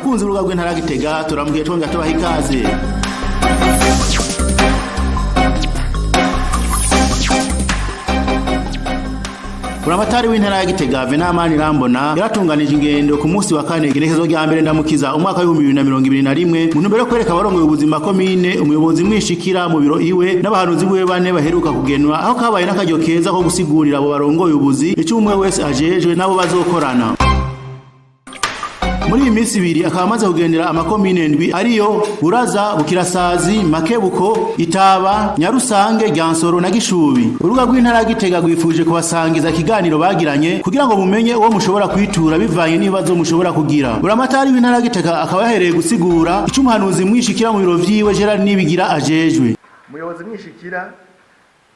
bakunzi b'urubuga rw'intara ya Gitega turamubwiye twongera tubaha ikaze. Buramatari w'intara ya Gitega Venamani Rambona yaratunganije ingendo ku munsi wa kane igenekezo rya mbere ndamukiza umwaka wa 2021 mu ntumbero yo kwereka abarongoye ubuzima komine umuyobozi mwishikira mu biro iwe n'abahanuzi bwe bane baheruka kugenwa aho kabaye n'akaryo keza ko gusigurira abo barongoye ubuzi icyo umwe wese ajejwe nabo bazokorana. Muri iyi minsi ibiri akaba amaze kugendera amakomine ndwi ariyo Buraza, Bukirasazi, Makebuko, Itaba, Nyarusange, Ryansoro na Gishubi. Urubuga rw'intara ya Gitega rwifuje kubasangiza ikiganiro bagiranye kugira ngo mumenye uwo mushobora kwitura bivanye n'ibibazo mushobora kugira. Buramatari w'intara ya Gitega akaba yahereye gusigura icyo umuhanuzi mwishikira mu biro vyiwe Gerard Nibigira ajejwe. Umuyobozi mwishikira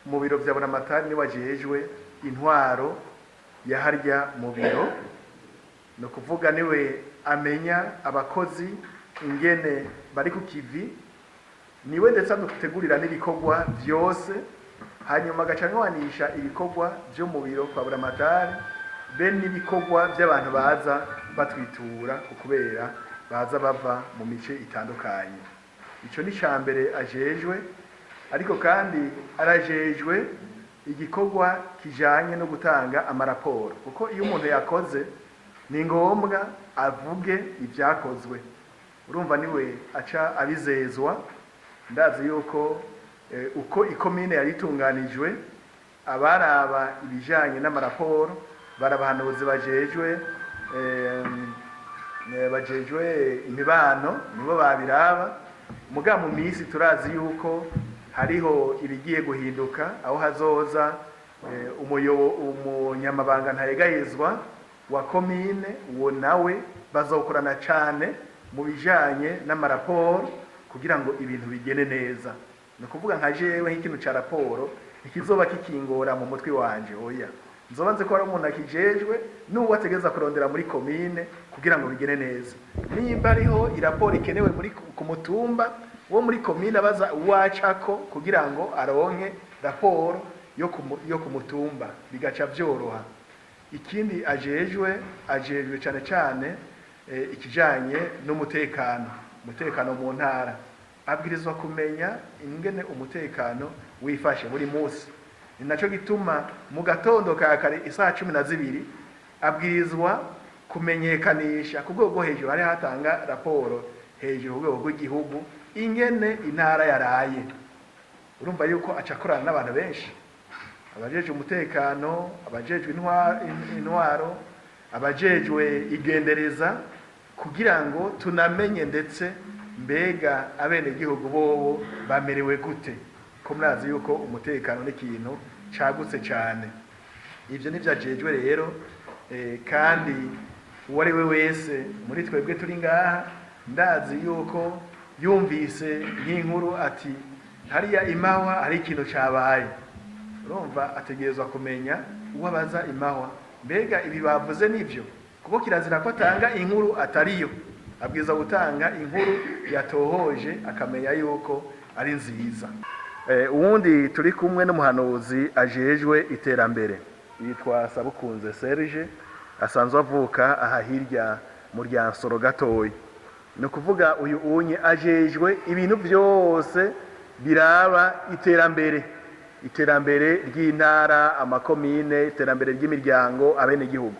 mu biro vya Buramatari ni wajejwe intwaro ya harya mu biro no kuvuga niwe amenya abakozi ingene bari ku kivi niwe ndetse adutegurira n'ibikorwa byose hanyuma agacanwanisha ibikorwa byo mu biro kwa Buramatari be n'ibikorwa by'abantu baza batwitura kubera baza bava mu mice itandukanye. Ico ni cambere ajejwe ariko kandi arajejwe igikorwa kijanye no gutanga amaraporo kuko iyo umuntu yakoze ni ngombwa avuge ibyakozwe. Urumva niwe aca abizezwa. Ndazi yuko uko ikomine yaritunganijwe abaraba ibijanye n'amaraporo barabahanuzi bajejwe imibano nibo babiraba. Muga mu misi turazi yuko hariho ibigiye guhinduka aho hazoza umunyamabanga ntayegayezwa wa komine uwo nawe bazokorana cyane mu bijanye n'amaraporo kugira ngo ibintu bigene neza. No kuvuga nka jewe nk'ikintu ca raporo ikizoba kikingora mu mutwe wanje oya nzoba nze ko ari umuntu akijejwe n'uwo ategeza kurondera muri komine kugira ngo bigene neza. Nimba ariho iraporo ikenewe muri ku mutumba wo muri komine abaza uwacako kugira ngo aronke raporo yo ku mutumba bigaca vyoroha. Ikindi ajejwe cyane cyane ikijanye n'umutekano mu ntara abwirizwa kumenya ingene umutekano wifashe buri munsi. Ni naco gituma mu gatondo ka kare isaha 12 abwirizwa kumenyekanisha ku rwego hejuru hari hatanga raporo hejuru ku rwego rw'igihugu ingene intara yaraye. Urumva yuko acakorana n'abantu benshi abajejwe umutekano, abajejwe intwaro, abajejwe igendereza kugira ngo tunamenye ndetse mbega abene gihugu bobo bamerewe gute ko murazi yuko umutekano n'ikintu cagutse cyane. Ivyo nivyo ajejwe rero kandi uwari we wese muri twebwe turi ngaha ndazi yuko yumvise nk'inkuru ati hariya Imahwa hari ikintu cabaye. Urumva ategerezwa kumenya uwabaza Imahwa mbega ibi bavuze nivyo kuko kirazira ko atanga inkuru atariyo abwiza gutanga inkuru yatohoje akamenya yuko ari nziza. Uwundi turi kumwe n'umuhanuzi ajejwe iterambere yitwa Sabukunze Serge asanzwe avuka aha hirya mu Ryansoro gatoyi. No kuvuga uyu unye ajejwe ibintu byose biraba iterambere ry'intara amakomine iterambere ry'imiryango abene gihugu.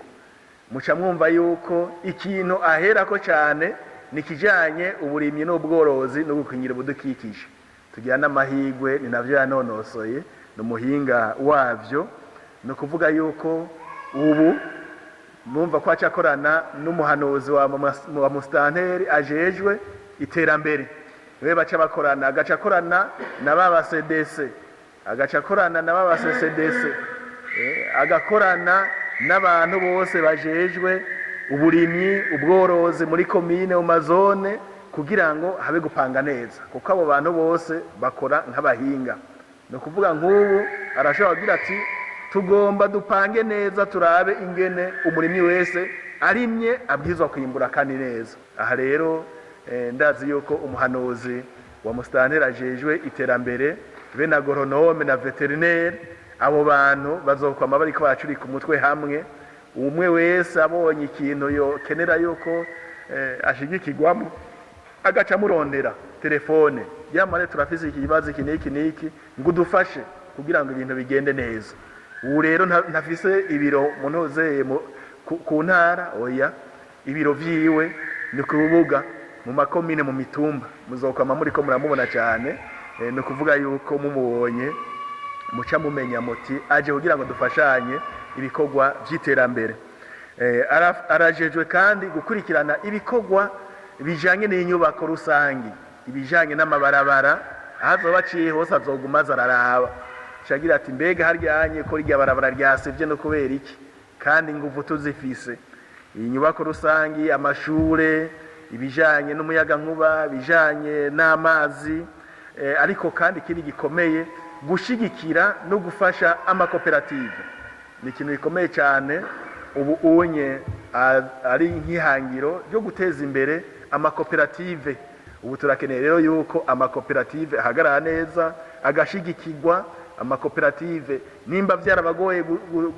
Muca mwumva yuko ikintu ahera ko cyane nikijanye uburimyi n'ubworozi no gukingira ubudukikije. Tugira n'amahigwe ni navyo yanonosoye no muhinga wavyo. No kuvuga yuko ubu mwumva ko acakorana n'umuhanuzi wa mustanteri ajejwe iterambere. We baca bakorana agacakorana na baba CDC agacakorana na baba CDC agakorana n'abantu bose bajejwe uburimyi ubworozi muri komine mu mazone kugira ngo habe gupanga neza kuko abo bantu bose bakora nk'abahinga. No kuvuga nk'ubu arashobora kugira ati tugomba dupange neza turabe ingene umurimyi wese arimye abwizwa kwimbura kandi neza. Aha rero ndazi yuko umuhanuzi wa mustanteri ajejwe iterambere be na agoronome na veterinaire abo bantu bazokwama bariko bacuri ku mutwe hamwe umwe wese abonye ikintu yo kenera yuko ashigikirwamo agaca murondera telefone yamare turafise iki kibazo iki n'iki ngo udufashe kugira ngo ibintu bigende neza. Ubu rero ntafise ibiro munozeye ku ntara, oya, ibiro vyiwe ni ku rubuga mu makomine mu mitumba, muzokwama muriko muramubona cyane. Ni kuvuga yuko mumubonye muca mumenya muti aje kugira ngo dufashanye ibikorwa vy'iterambere. Arajejwe kandi gukurikirana ibikorwa bijanye n'inyubako rusangi, ibijanye n'amabarabara, ahazoba aciye hose azoguma araraba cagira ati mbega haryanye ko rya barabara ryasevye no kubera iki, kandi nguvu tuzifise. Iyi nyubako rusangi, amashure, ibijanye n'umuyaga nkuba, bijanye n'amazi, ariko kandi kiri gikomeye gushigikira no gufasha amakoperative. Ni ikintu gikomeye cyane ubu unye ari nk'ihangiro ryo guteza imbere amakoperative. Ubu turakeneye rero yuko amakoperative ahagarara neza agashigikirwa. Amakoperative nimba vyarabagoye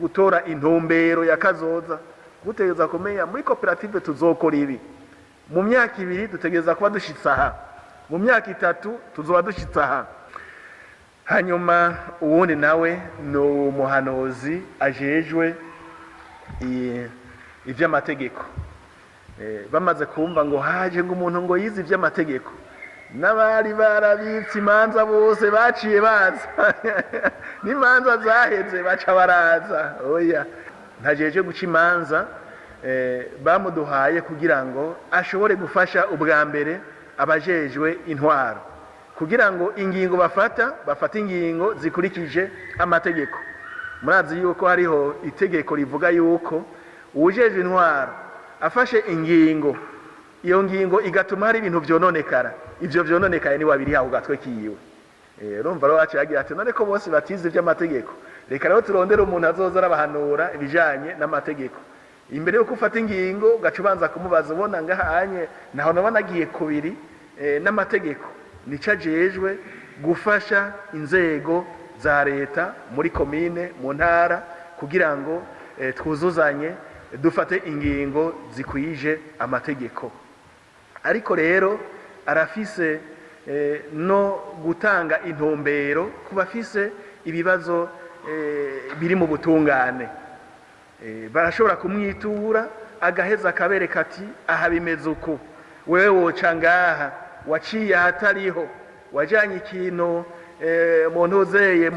gutora intumbero ya kazoza, gutegeza komenya muri koperative tuzokora ibi, mu myaka 2 dutegeza kuba dushitsa aha, mu myaka 3 tuzoba dushitsa aha. Hanyuma uwundi nawe no umuhanuzi ajejwe ivy'amategeko. Bamaze kumva ngo haje ngo umuntu ngo yize ivy'amategeko, n'abari barabitse imanza bose baciye baza n'imanza zaheze baca baraza. Oya, ntajeje guca imanza, bamuduhaye kugira ngo ashobore gufasha ubwa mbere abajejwe intwaro, kugira ngo ingingo bafata ingingo zikurikije amategeko. Murazi yuko hariho itegeko rivuga yuko uwujejwe intwaro afashe ingingo, iyo ngingo igatuma hari ibintu vyononekara, ivyo vyononekaye ni wabiri hawo gatwe kiyiwe. Urumva rero acagira ati none ko bose batize ivy'amategeko, reka rero turondera umuntu azoza arabahanura ibijanye n'amategeko. Imbere yo gufata ingingo gacubanza kumubaza, ubona ngahanye naho nabanagiye kubiri n'amategeko. Nica jejwe gufasha inzego za leta muri komine, mu ntara, kugira ngo twuzuzanye dufate ingingo zikwije amategeko. Ariko rero arafise no gutanga intumbero ku bafise ibibazo biri mu butungane. Barashobora kumwitura agaheza akabereka ati aha bimeze uko, wewe woca ngaha, waciye ahatariho, wajanye ikintu muntu uzeye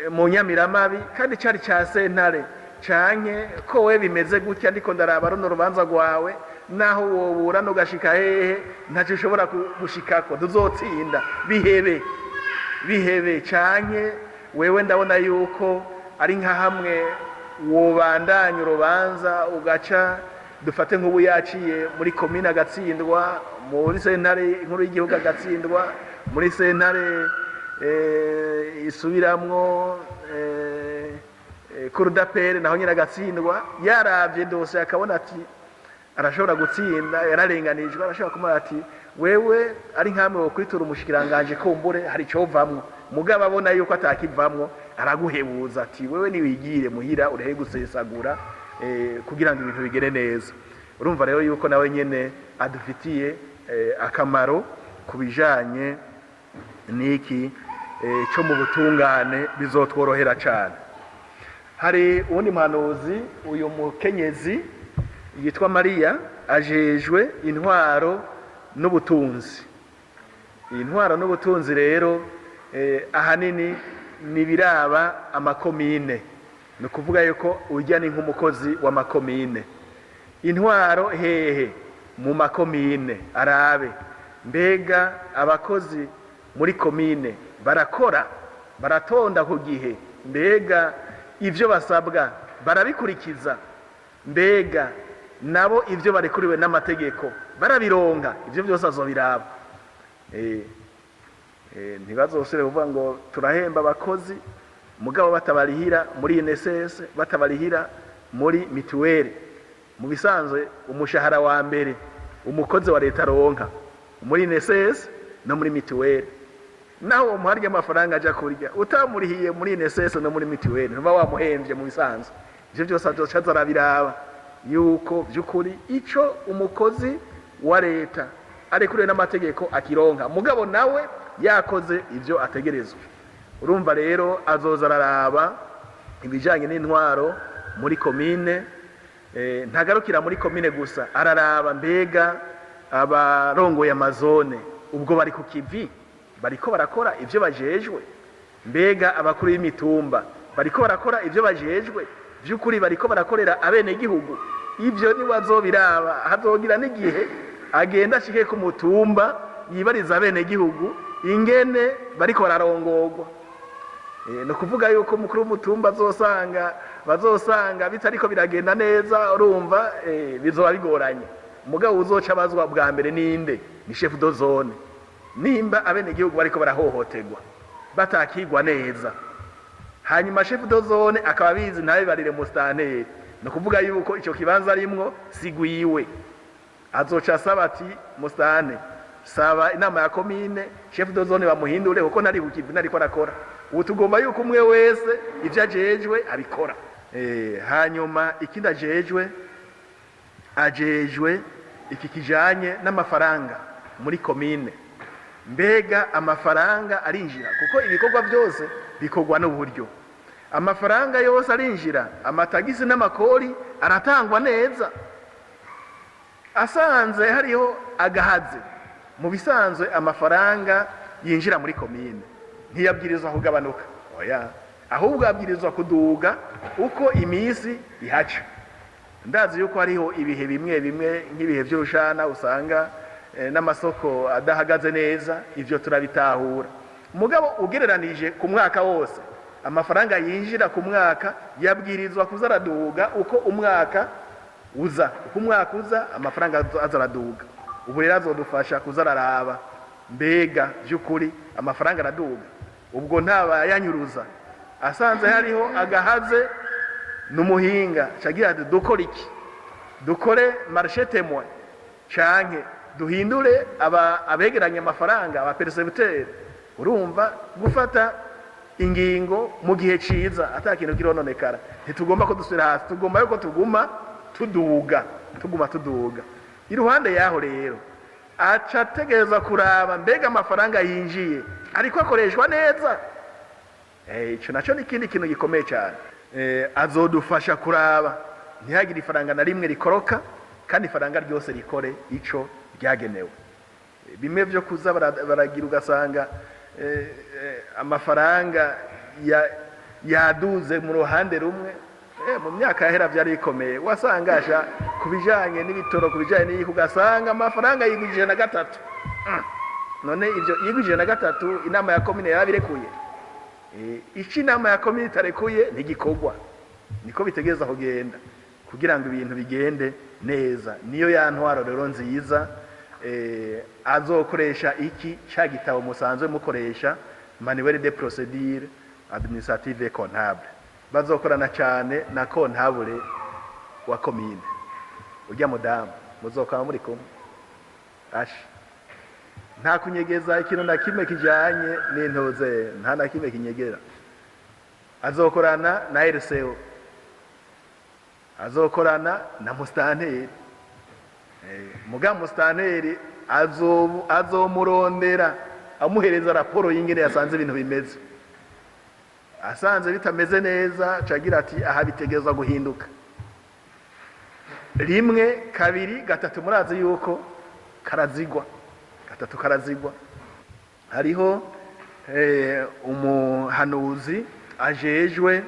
mu Nyamiramabi kandi cari ca sentare, canke ko we bimeze gutya ndiko ndaraba runo rubanza rwawe, naho wobura no gashika hehe ntaco ushobora gushikako, tuzotsinda, bihebe. Canke wewe ndabona yuko ari nka hamwe wobandanya urubanza ugaca, dufate nk'ubu yaciye muri komine agatsindwa, muri sentare inkuru y'igihugu agatsindwa, muri sentare isubiramwo kurudapere naho nyine agatsindwa, yaravye dose akabona ati arashobora gutsinda, yararenganijwe, arashobora kumara ati wewe ari nkamwe wo kwitura umushikiranganje kumbure hari cyo vamwo, mugabo abona yuko atakivamwo araguhebuza ati wewe niwigire muhira urehe gusesagura kugira ngo ibintu bigere neza. Urumva rero yuko nawe nyene adufitiye akamaro kubijanye niki cyo mu butungane, bizotworohera cyane. Hari uwundi muhanuzi, uyu mukenyezi yitwa Mariya, ajejwe intwaro n'ubutunzi. Intwaro n'ubutunzi rero ahanini nibiraba amakomine, no kuvuga yuko ujya ni nk'umukozi wa makomine. Intwaro hehe mu makomine, arabe mbega abakozi muri komine barakora, baratonda ku gihe, mbega ivyo basabwa barabikurikiza, mbega nabo ivyo barekuriwe n'amategeko barabironga. Ivyo byose azobiraba. Ntibazosere kuvuga ngo turahemba abakozi mugabo batabarihira muri INSS, batabarihira muri mituweli. Mu bisanzwe umushahara wa mbere umukozi wa leta ronka muri INSS no muri mituweli, naho umuharya amafaranga aja kurya utamurihiye muri INSS no muri mituweli ntuba wamuhemvye. Mu bisanzwe ivyo byose azoca arabiraba, yuko by'ukuri ico umukozi wa leta arekuriwe n'amategeko akironka mugabo nawe yakoze ivyo ategerezwa. Urumva rero azoza araraba ibijanye n'intwaro muri komine, ntagarukira muri komine gusa, araraba mbega abarongoye amazone ubwo bari ku kivi, bariko barakora ivyo bajejwe, mbega abakuru y'imitumba bariko barakora ivyo bajejwe, by'ukuri bariko barakorera abene gihugu. Ivyo ni wazobiraba, hazogira n'igihe agenda ashike ku mutumba yibariza abene gihugu ingene bariko bararongorwa. No kuvuga yuko mukuru w'umutumba bazosanga bitariko biragenda neza, urumva bizoba bigoranye. Mugabo uzoca bazwa bwa mbere ninde? Ni chef de zone. Nimba abene gihugu bariko barahohoterwa batakigwa neza, hanyuma chef de zone akaba bizi ntabe barire mustanteri, no kuvuga yuko ico kibanza arimwo sigwiwe, azoca asaba ati mustane saba inama ya komine chef de zone bamuhindure kuko ntari bukivi nariko arakora. Ubu tugomba yuko umwe wese ivyo ajejwe abikora. Hanyuma ikindi ajejwe iki kijanye n'amafaranga muri komine. Mbega amafaranga arinjira kuko ibikorwa byose bikorwa n'uburyo. Amafaranga yose arinjira, amatagisi n'amakori aratangwa neza. Asanze hariho agahaze, mu bisanzwe amafaranga yinjira muri komine ntiyabwirizwa kugabanuka, oya, ahubwo abwirizwa kuduga uko imisi ihaca. Ndazi yuko hariho ibihe bimwe nk'ibihe by'urushana usanga n'amasoko adahagaze neza, ivyo turabitahura. Mugabo ugereranije ku mwaka wose amafaranga yinjira ku mwaka yabwirizwa kuzaraduga uko umwaka uza, amafaranga azaraduga. Ubu rero azodufasha kuzararaba mbega by'ukuri amafaranga araduga, ubwo ntaba yanyuruza. Asanze hariho agahaze n'umuhinga cagira ati dukora iki? Dukore marché témoin canke duhindure abegeranya amafaranga aba percepteur. Urumva gufata ingingo mu gihe ciza atakintu kirononekara. Ntitugomba ko dusubira hasi, tugomba yuko tuguma tuduga. Iruhande yaho rero aca tegereza kuraba mbega amafaranga yinjiye ariko akoreshwa neza. Ico naco ni ikindi kintu gikomeye cyane. Azodufasha kuraba ntihagire ifaranga na rimwe rikoroka, kandi ifaranga ryose rikore ico ryagenewe. Bimwe byo kuza baragira ugasanga amafaranga yaduze mu ruhande rumwe. Mu myaka yahera byari bikomeye, wasangasha kubijanye n'ibitoro, kubijanye n'iki, ugasanga amafaranga yigwije na 3. None ivyo yigwije na 3 inama ya komine yarabirekuye. Iki inama ya komine tarekuye ntigikorwa. Niko bitegeza kugenda kugira ngo ibintu bigende neza. Niyo ya ntwaro rero nziza azokoresha iki cya gitabo musanzwe mukoresha, manuel de procédure administrative et comptable. Bazokorana cyane na comptable wa komine. Ujya mudamu muzokaba muri kumwe, nta kunyegeza ikintu na kimwe kijanye n'intoze, nta na kimwe kinyegera. Azokorana na RCO, azokorana na mustanteri. Muga mustanteri azomurondera amuhereza raporo y'ingene yasanze ibintu bimeze. Asanze bitameze neza cagira ati aha bitegezwa guhinduka. Rimwe, kabiri, gatatu murazi yuko karazigwa. Gatatu karazigwa. Hariho umuhanuzi ajejwe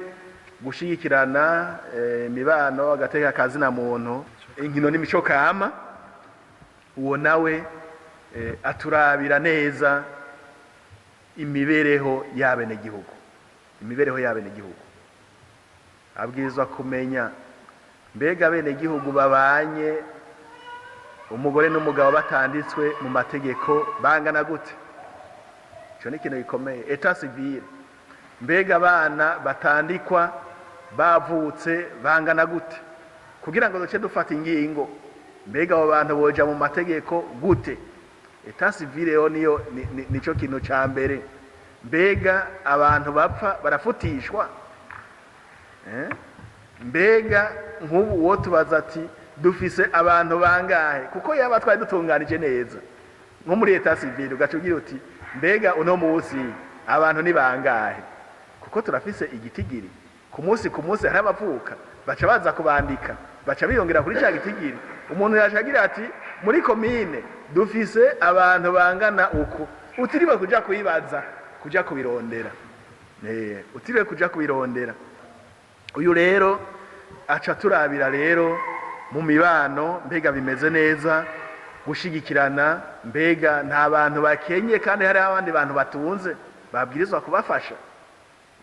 gushigikirana imibano agateka kazi na muntu, inkino n'imico kama. Uwo nawe aturabira neza imibereho y'abene gihugu. Abwirizwa kumenya mbega bene gihugu babanye umugore n'umugabo batanditswe mu mategeko bangana gute. Ico ni ikintu gikomeye. Etat civil, mbega abana batandikwa bavutse bangana gute, kugira ngo duce dufata ingingo mbega abo bantu boja mu mategeko gute. Etat civil yo nico kintu ca mbere. Mbega abantu bapfa barafutishwa, mbega nk'ubu uwo tubaza ati dufise abantu bangahe, kuko yaba twari dutunganije neza nko muri leta civile ugaca ugira uti mbega uno munsi abantu ni bangahe, kuko turafise igitigiri ku munsi hari abavuka baca baza kubandika baca biyongera kuri cya gitigiri. Umuntu yashagira ati muri komine dufise abantu bangana uku, utiriwe kuja kuyibaza kuja kubirondera, utiriwe kuja kubirondera. Uyu rero aca turabira rero mu mibano mbega bimeze neza, gushigikirana mbega nta bantu bakenye kandi hari abandi bantu batunze babwirizwa kubafasha,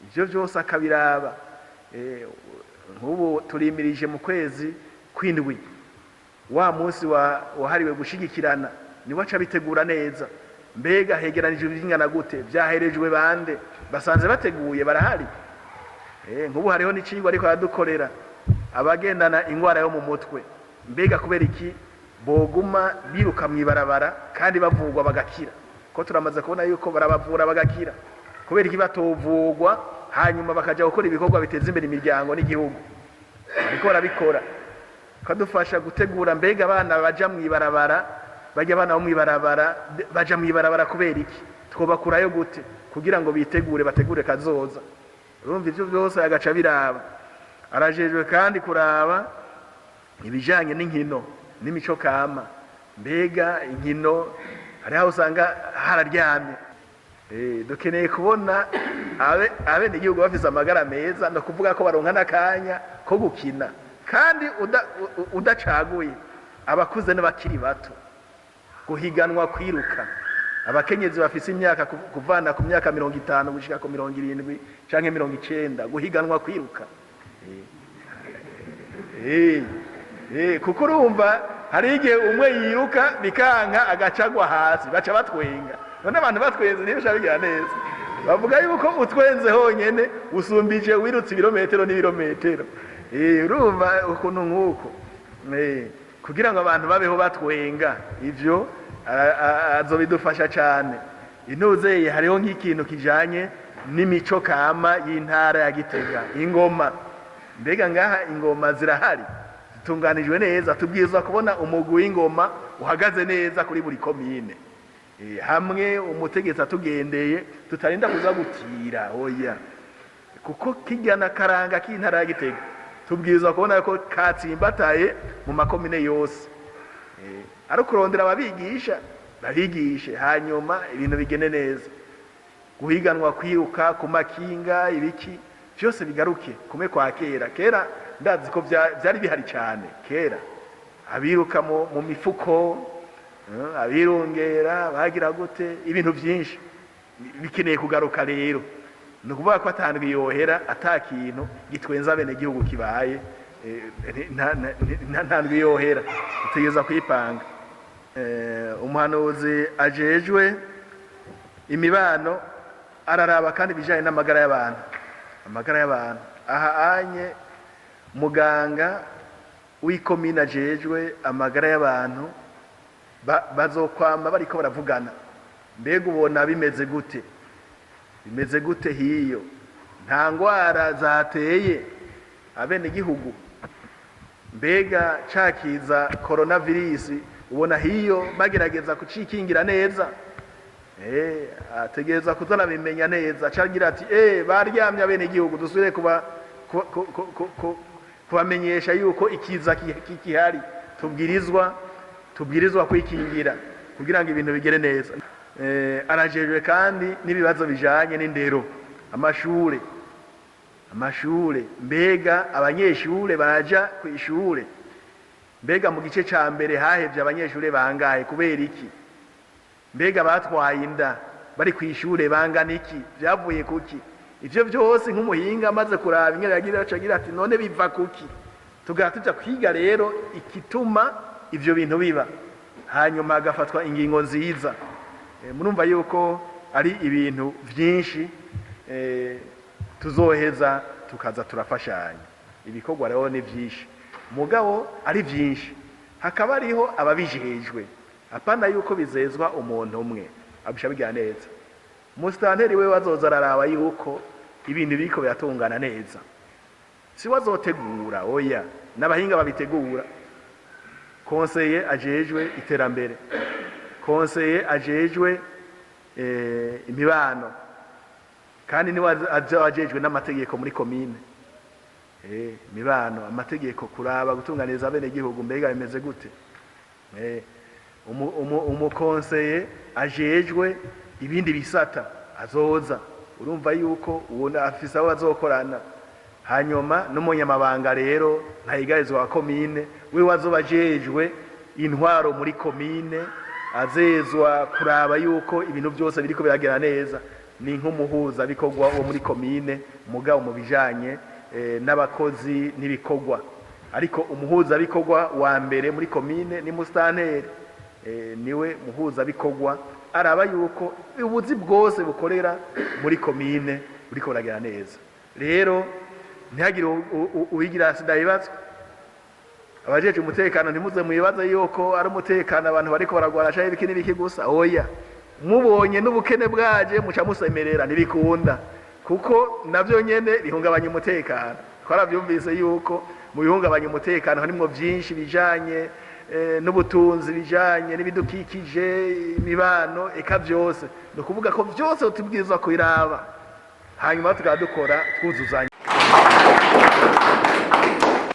ivyo byose akabiraba. Nk'ubu turimirije mu kwezi kw'indwi wa munsi wahariwe gushigikirana, niwe aca bitegura neza. Mbega hegeranije ibingana gute, byaherejwe bande, basanze bateguye barahari. Nk'ubu hariho n'icigwa ariko aradukorera abagendana ingwara yo mu mutwe, mbega kubera iki boguma biruka mw'ibarabara kandi bavugwa bagakira, ko turamaze kubona yuko barabavura bagakira. Kubera iki batovugwa hanyuma bakaja gukora ibikorwa biteza imbere imiryango n'igihugu, ariko barabikora. Kadufasha gutegura mbega abana baja mw'ibarabara, bajya abana bo mw'ibarabara baja mw'ibarabara kubera iki, twobakurayo gute kugira ngo bitegure bategure kazoza. Urumva ivyo byose agaca biraba. Arajejwe kandi kuraba ibijanye n'inkino n'imico kama, mbega inkino hari aho usanga hararyamye. Dukeneye kubona abene igihugu bafise amagara meza, no kuvuga ko baronka n'akanya ko gukina kandi udacaguye abakuze n'abakiri bato, guhiganwa kwiruka. Abakenyezi bafise imyaka kuvana ku myaka 50 gushika ku 70 canke 90, guhiganwa kwiruka. Kuko urumva hari igihe umwe yiruka bikanka agacagwa hasi baca batwenga, none abantu batwenze ntibisha bigira neza, bavuga yuko utwenze honyene usumbije wirutse ibirometero n'ibirometero. Urumva ukuntu nk'uko kugira ngo abantu babeho batwenga, ivyo azobidufasha cyane. Intuzeye hariho nk'ikintu kijanye n'imico kama y'intara ya Gitega, ingoma. Mbega ngaha ingoma zirahari zitunganijwe neza, tubwirizwa kubona umugwi w'ingoma uhagaze neza kuri buri komine, hamwe umutegetsi atugendeye tutarinda kuza gutira oya, kuko kijyana karanga k'intara ya Gitega tubwirizwa kubona ko katsimbataye mu makomine yose. Ari kurondera ababigisha babigishe, hanyuma ibintu bigene neza, guhiganwa kwiruka ku makinga ibiki byose bigaruke kume kwa kera. Ndazi ko byari bihari cyane kera, abiruka mu mifuko, abirongera bagira gute, ibintu byinshi bikeneye kugaruka. Rero ni ukuvuga ko atandwi yohera atakintu gitwenza bene gihugu kibaye, ntandwi yohera, utegeza kwipanga. Umuhanuzi ajejwe imibano araraba kandi bijanye n'amagara y'abantu, amagara y'abantu. Aha anye muganga w'ikomine ajejwe amagara y'abantu bazokwama bariko baravugana, mbega ubona bimeze gute, bimeze gute hiyo, nta ngwara zateye abene gihugu, mbega cakiza coronavirus ubona hiyo bagerageza kucikingira neza. Ategereza kuzana bimenya neza, cagira ati baryamye abene gihugu dusubire kubamenyesha yuko ikiza kihari, tubwirizwa kwikingira kugira ngo ibintu bigere neza. Arajejwe kandi n'ibibazo bijanye n'indero, amashure, mbega abanyeshure baraja ku ishure, mbega mu gice ca mbere hahevye abanyeshure bangahe kubera iki, mbega batwaye inda bari ku ishure bangana iki, byavuye kuki. Ivyo byose nk'umuhinga amaze kuraba ingene yagira ati none biva kuki, tuja kwiga rero ikituma ivyo bintu biba, hanyuma agafatwa ingingo nziza. Murumva yuko ari ibintu vyinshi tuzoheza tukaza turafashanya. Ibikorwa rero ni vyinshi, mugabo ari vyinshi, hakaba ariho ababijejwe, apana yuko bizezwa umuntu umwe abisha bigira neza. Mustanteri we wazoza araraba yuko ibintu biriko biratungana neza, si wazotegura oya n'abahinga babitegura. Konseye ajejwe iterambere, konseye ajejwe imibano, kandi niwe ajejwe n'amategeko muri komine. Imibano, amategeko, kuraba gutunganiriza bene gihugu mbega bimeze gute. Umukonseye ajejwe ibindi bisata azoza, urumva yuko ubona afisa aho azokorana. Hanyuma n'umunyamabanga rero ntayigarizwa wa komine we wazoba ajejwe intwaro muri komine, azezwa kuraba yuko ibintu byose biriko biragera neza. Ni nk'umuhuza bikorwa wo muri komine mugabo mu bijanye n'abakozi n'ibikorwa. Ariko umuhuza bikorwa wa mbere muri komine ni musitanteri, niwe muhuza bikorwa araba yuko ubuzi bwose bukorera muri komine buriko buragera neza. Rero ntihagire uwigira sida ibibazo. Abajeje umutekano ntimuze muyibaza yuko ari umutekano abantu bariko baragwana cyangwa ibiki n'ibiki gusa. Oya, mubonye n'ubukene bwaje muca musemerera ntibikunda, kuko navyo nyene bihungabanya umutekano. Twaravyumvise yuko mu bihungabanya umutekano harimo byinshi bijanye n'ubutunzi, bijanye n'ibidukikije, imibano, eka byose. No kuvuga ko byose tubwirizwa kwiraba, hanyuma tukadukora twuzuzanya.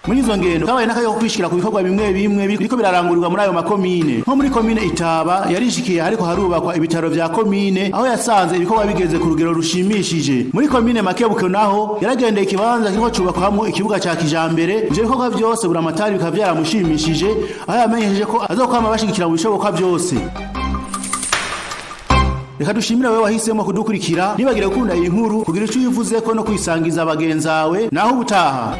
Muri izo ngendo kabaye nakayo kwishikira ku bikorwa bimwe bimwe biriko birarangurirwa muri ayo makomine. Nko muri komine Itaba yarishikiye hariko harubakwa ibitaro vya komine, aho yasanze ibikorwa bigeze ku rugero rushimishije. Muri komine Makebuko naho yaragendeye ikibanza kiriko cubakwamwo ikibuga ca kijambere. Ivyo bikorwa byose buramatari bikaba byaramushimishije, aho yamenyesheje ko azokwama bashigikira mu bishoboka byose. Reka dushimire wewe wahisemo kudukurikira. Nibagire gukunda iyi nkuru kugira ico uyivuze ko no kwisangiza abagenzawe naho ubutaha.